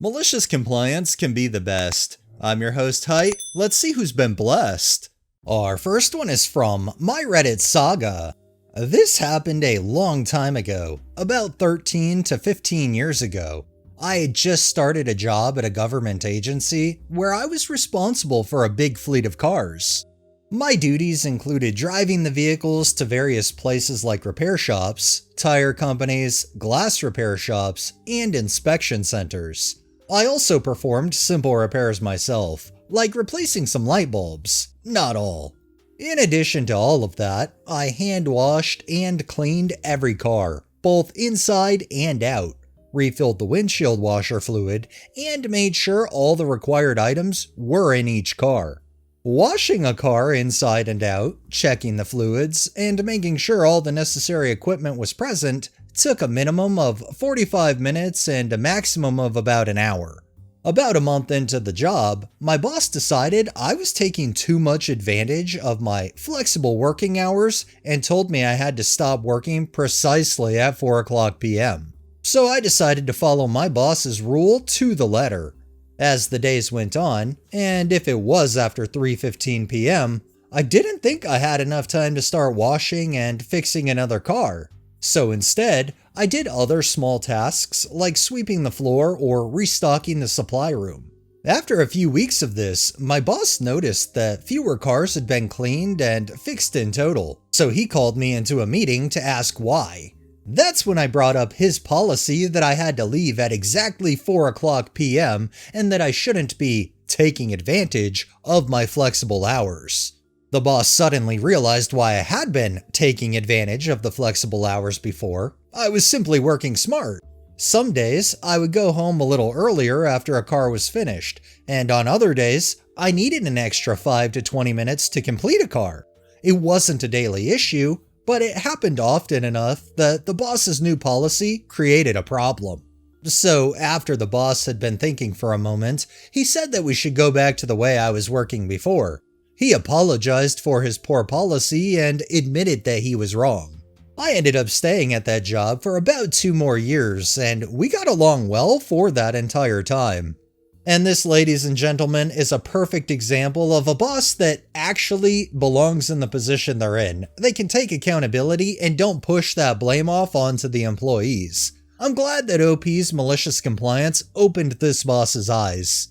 Malicious compliance can be the best. I'm your host, Height. Let's see who's been blessed. Our first one is from My Reddit Saga. This happened a long time ago, about 13 to 15 years ago. I had just started a job at a government agency where I was responsible for a big fleet of cars. My duties included driving the vehicles to various places like repair shops, tire companies, glass repair shops, and inspection centers. I also performed simple repairs myself, like replacing some light bulbs, not all. In addition to all of that, I hand washed and cleaned every car, both inside and out, refilled the windshield washer fluid, and made sure all the required items were in each car. Washing a car inside and out, checking the fluids, and making sure all the necessary equipment was present took a minimum of 45 minutes and a maximum of about an hour. About a month into the job, my boss decided I was taking too much advantage of my flexible working hours and told me I had to stop working precisely at 4:00 p.m. So I decided to follow my boss's rule to the letter. As the days went on, and if it was after 3:15 p.m., I didn't think I had enough time to start washing and fixing another car. So instead, I did other small tasks like sweeping the floor or restocking the supply room. After a few weeks of this, my boss noticed that fewer cars had been cleaned and fixed in total, so he called me into a meeting to ask why. That's when I brought up his policy that I had to leave at exactly 4:00 p.m. and that I shouldn't be taking advantage of my flexible hours. The boss suddenly realized why I had been taking advantage of the flexible hours before. I was simply working smart. Some days, I would go home a little earlier after a car was finished, and on other days, I needed an extra 5 to 20 minutes to complete a car. It wasn't a daily issue, but it happened often enough that the boss's new policy created a problem. So after the boss had been thinking for a moment, he said that we should go back to the way I was working before. He apologized for his poor policy and admitted that he was wrong. I ended up staying at that job for about 2 more years, and we got along well for that entire time. And this, ladies and gentlemen, is a perfect example of a boss that actually belongs in the position they're in. They can take accountability and don't push that blame off onto the employees. I'm glad that OP's malicious compliance opened this boss's eyes.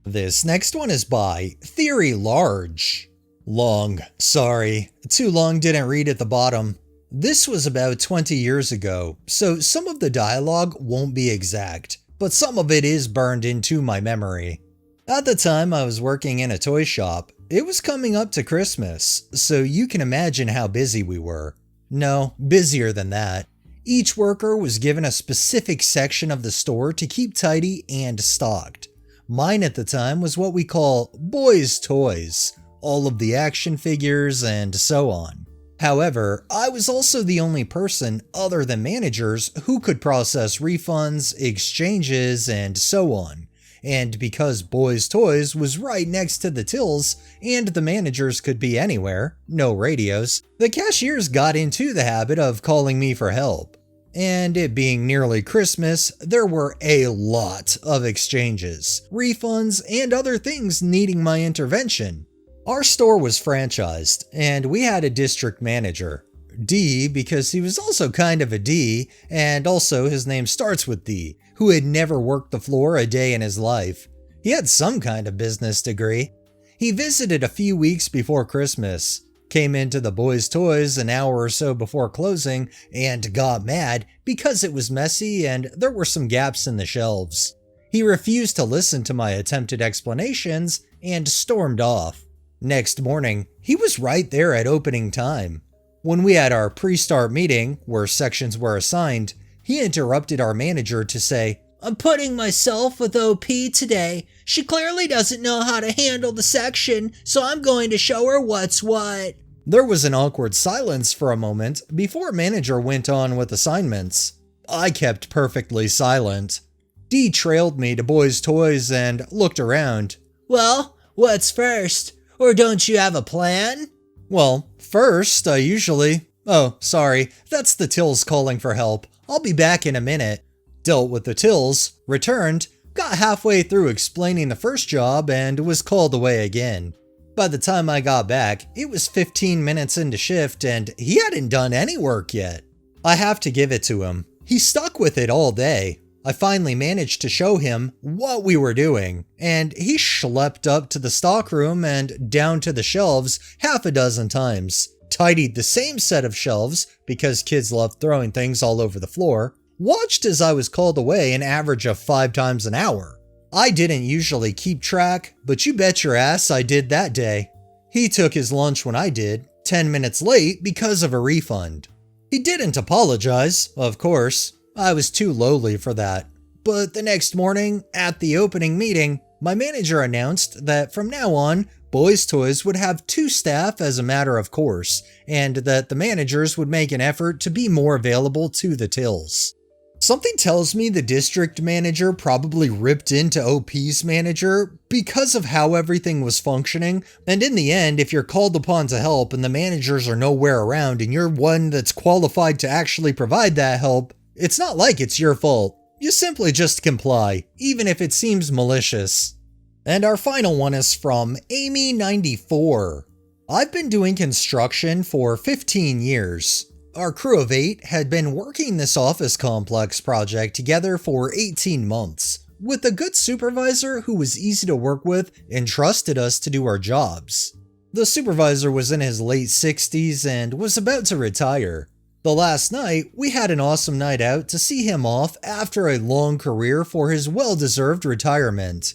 This next one is by Theory Large. Too long didn't read at the bottom. This was about 20 years ago, so some of the dialogue won't be exact, but some of it is burned into my memory. At the time I was working in a toy shop. It was coming up to Christmas, so you can imagine how busy we were. No, busier than that. Each worker was given a specific section of the store to keep tidy and stocked. Mine at the time was what we call boys' toys, all of the action figures and so on. However, I was also the only person other than managers who could process refunds, exchanges, and so on. And because boys' toys was right next to the tills and the managers could be anywhere, no radios, the cashiers got into the habit of calling me for help. And it being nearly Christmas, there were a lot of exchanges, refunds, and other things needing my intervention. Our store was franchised, and we had a district manager. D, because he was also kind of a D, and also his name starts with D, who had never worked the floor a day in his life. He had some kind of business degree. He visited a few weeks before Christmas, came into the boys' toys an hour or so before closing, and got mad because it was messy and there were some gaps in the shelves. He refused to listen to my attempted explanations and stormed off. Next morning, he was right there at opening time. When we had our pre-start meeting, where sections were assigned, he interrupted our manager to say, "I'm putting myself with OP today. She clearly doesn't know how to handle the section, so I'm going to show her what's what." There was an awkward silence for a moment before manager went on with assignments. I kept perfectly silent. D trailed me to boys' toys and looked around. "Well, what's first? Or don't you have a plan?" "Well, first, I usually—" "Oh, sorry, that's the tills calling for help. I'll be back in a minute." Dealt with the tills, returned, got halfway through explaining the first job and was called away again. By the time I got back, it was 15 minutes into shift and he hadn't done any work yet. I have to give it to him. He stuck with it all day. I finally managed to show him what we were doing, and he schlepped up to the stockroom and down to the shelves half a dozen times, tidied the same set of shelves because kids love throwing things all over the floor, watched as I was called away an average of 5 times an hour. I didn't usually keep track, but you bet your ass I did that day. He took his lunch when I did, 10 minutes late because of a refund. He didn't apologize, of course. I was too lowly for that. But the next morning, at the opening meeting, my manager announced that from now on, Boys Toys would have 2 staff as a matter of course, and that the managers would make an effort to be more available to the tills. Something tells me the district manager probably ripped into OP's manager because of how everything was functioning, and in the end, if you're called upon to help and the managers are nowhere around and you're one that's qualified to actually provide that help, it's not like it's your fault. You simply just comply, even if it seems malicious. And our final one is from Amy94. I've been doing construction for 15 years. Our crew of 8 had been working this office complex project together for 18 months, with a good supervisor who was easy to work with and trusted us to do our jobs. The supervisor was in his late 60s and was about to retire. The last night, we had an awesome night out to see him off after a long career for his well-deserved retirement.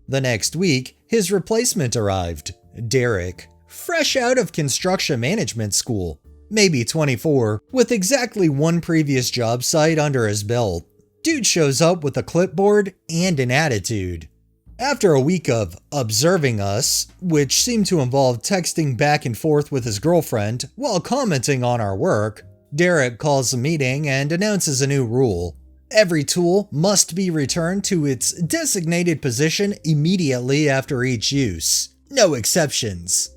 The next week, his replacement arrived, Derek, fresh out of construction management school, maybe 24, with exactly 1 previous job site under his belt. Dude shows up with a clipboard and an attitude. After a week of observing us, which seemed to involve texting back and forth with his girlfriend while commenting on our work, Derek calls a meeting and announces a new rule. Every tool must be returned to its designated position immediately after each use. No exceptions.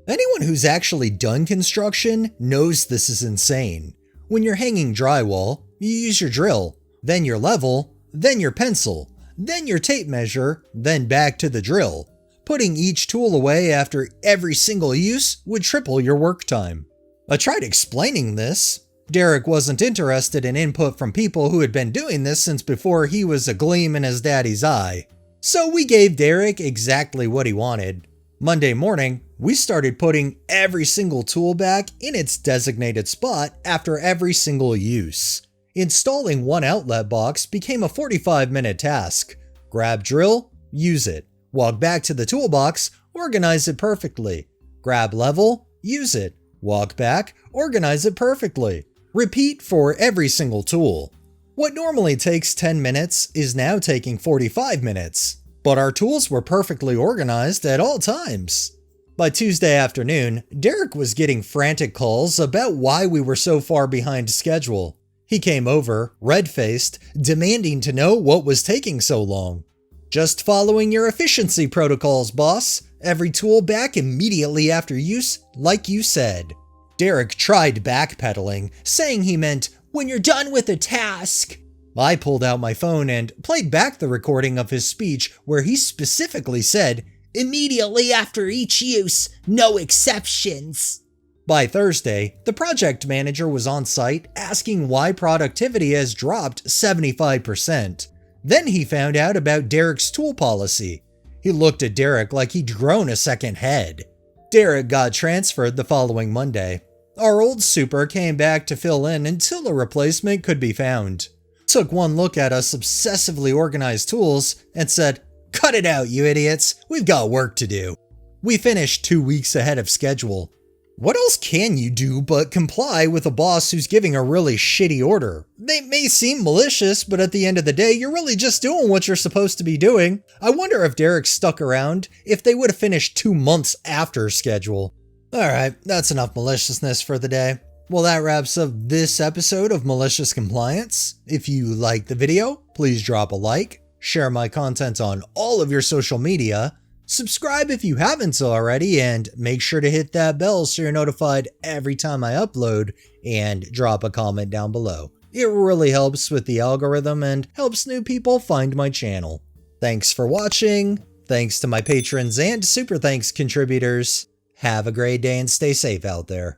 Anyone who's actually done construction knows this is insane. When you're hanging drywall, you use your drill, then your level, then your pencil, then your tape measure, then back to the drill. Putting each tool away after every single use would triple your work time. I tried explaining this. Derek wasn't interested in input from people who had been doing this since before he was a gleam in his daddy's eye. So we gave Derek exactly what he wanted. Monday morning, we started putting every single tool back in its designated spot after every single use. Installing one outlet box became a 45-minute task. Grab drill, use it. Walk back to the toolbox, organize it perfectly. Grab level, use it. Walk back, organize it perfectly. Repeat for every single tool. What normally takes 10 minutes is now taking 45 minutes, but our tools were perfectly organized at all times. By Tuesday afternoon, Derek was getting frantic calls about why we were so far behind schedule. He came over, red-faced, demanding to know what was taking so long. Just following your efficiency protocols, boss. Every tool back immediately after use, like you said. Derek tried backpedaling, saying he meant, when you're done with a task. I pulled out my phone and played back the recording of his speech where he specifically said, immediately after each use, no exceptions. By Thursday, the project manager was on site asking why productivity has dropped 75%. Then he found out about Derek's tool policy. He looked at Derek like he'd grown a second head. Derek got transferred the following Monday. Our old super came back to fill in until a replacement could be found. Took one look at us obsessively organized tools and said, cut it out, you idiots. We've got work to do. We finished 2 weeks ahead of schedule. What else can you do but comply with a boss who's giving a really shitty order? They may seem malicious, but at the end of the day, you're really just doing what you're supposed to be doing. I wonder if Derek stuck around if they would have finished 2 months after schedule. Alright, that's enough maliciousness for the day. Well, that wraps up this episode of Malicious Compliance. If you liked the video, please drop a like, share my content on all of your social media, subscribe if you haven't already, and make sure to hit that bell so you're notified every time I upload, and drop a comment down below. It really helps with the algorithm and helps new people find my channel. Thanks for watching. Thanks to my patrons and super thanks contributors. Have a great day and stay safe out there.